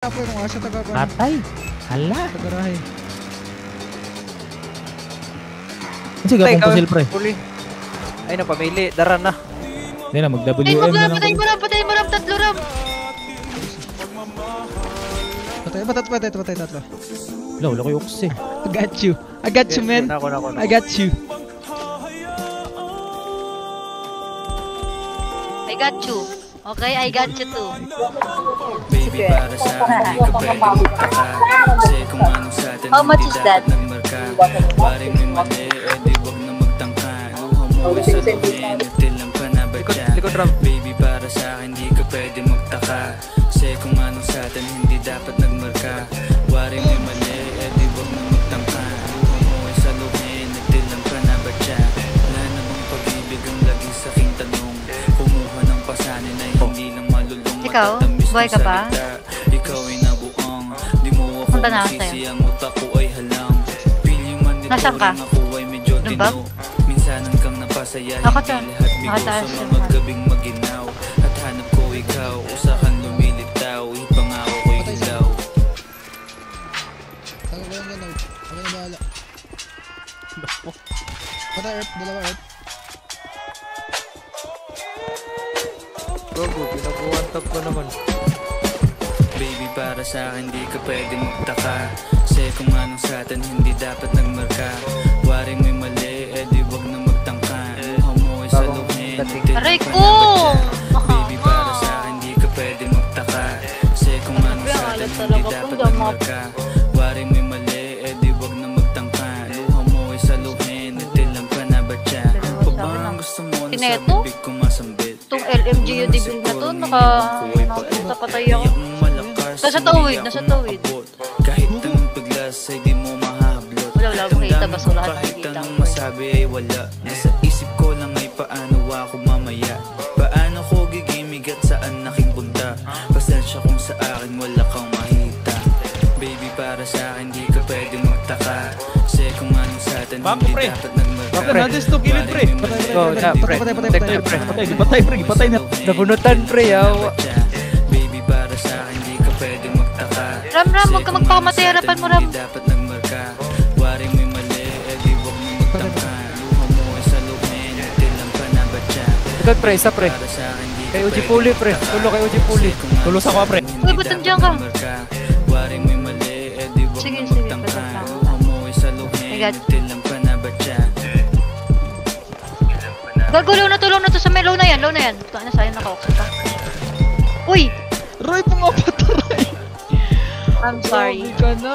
Ako yung asa taga ko. Patay. Hala. Tagarahe. Sige, kung pusil pre. Ay na, pamili. Dara na. Hindi na, mag-WM na lang. Patayin mo lang, tatlo ram. Patay, tatlo. Wala ko yung oxy. I got you, man. I got you. I got you. Okay, I got you too. Baby, para sa akin, di ka pwede magtaka. Kasi kung anong sa atin, How much is that? nagmarka. Waring may mali, eh di wag na magtangka. Luha mo ay sa luhin, natil ang panabadya. Baby, para sa akin, di ka pwede magtaka. Kasi kung anong sa atin, hindi dapat nagmarka. Waring may mali, eh di wag na magtangka. Luha mo ay sa luhin, natil ang panabadya. Wala na bang pag-ibig ang laging sa aking tanong. Kumuha ng pasanin ay hindi lang malulong. Ikaw? Buhay ka pa? Ikaw ay nabuang. Di mo ako masisi, ang utak ko ay halang. Piling man nito rin ako ay medyo tino. Minsan hanggang napasaya, hindi lahat bigo sa mga gabing maginaw. At hanap ko ikaw, usahan lumilitaw. Ipangako ko'y hilaw. Tago ko yung gano'n. Ako na bahala. Patay Earth, dalawa Earth. Gogo, pinakuhan top ko naman. Baby, para sa akin di ka pwede magtaka. Kasi kung anong sa atin hindi dapat nagmarka. Waring may mali, eh di wag na magtangka. Luha mo ay sa luhin, Aray ko! Baby, para sa akin di ka pwede magtaka. Kasi kung anong sa atin hindi dapat nagmarka. Waring may mali, eh di wag na magtangka. Luha mo ay sa luhin, natilang panabadya. Pabang gusto mo na sa bibig ko masambit. Itong LMGU debil na to, nakita patay ako. Nasa tawid. Kahit anong paglas ay di mo mahablot. Wala makita, basta lahat kahit nakikita. anong masabi ay wala. Nasa isip ko lang ay paano ako mamaya. Paano ko gigimig at saan aking punta. Pasensya kung sa akin wala kang makita. Baby, para sa akin di ka pwede magtaka. Kasi kung anong sa atin hindi dapat nagmarka. Bakit natin ito kilid pre? Go, na, pre. Patay na. Nabunutan, pre, yaw. Baby, para sa akin di ka pwede magtaka. Ram, huwag ka magpakamatay, harapan mo, Ram. Hindi dapat nagmarka. Waring may mali, eh di wag mo magtangka. Luha mo ay sa luhin, natil ang panabadya. Ikaw, pre, isa, pre. Para sa akin di ka Kay Uji pwede Puli, pre. magtaka. Tulo kay Uji Puli. Tulos ako pre. Uy, ba't nandiyan ka? Waring may mali, eh di wag Sige, mo sige, magtangka. patay lang. Luha mo ay sa luhin, I got you. natil ang panabadya. Gagulo na tulong na to sa may low na yan. Ano sa'yo, naka-oxy pa. Uy! Roy, pumapataray. I'm sorry. Grabe ka na.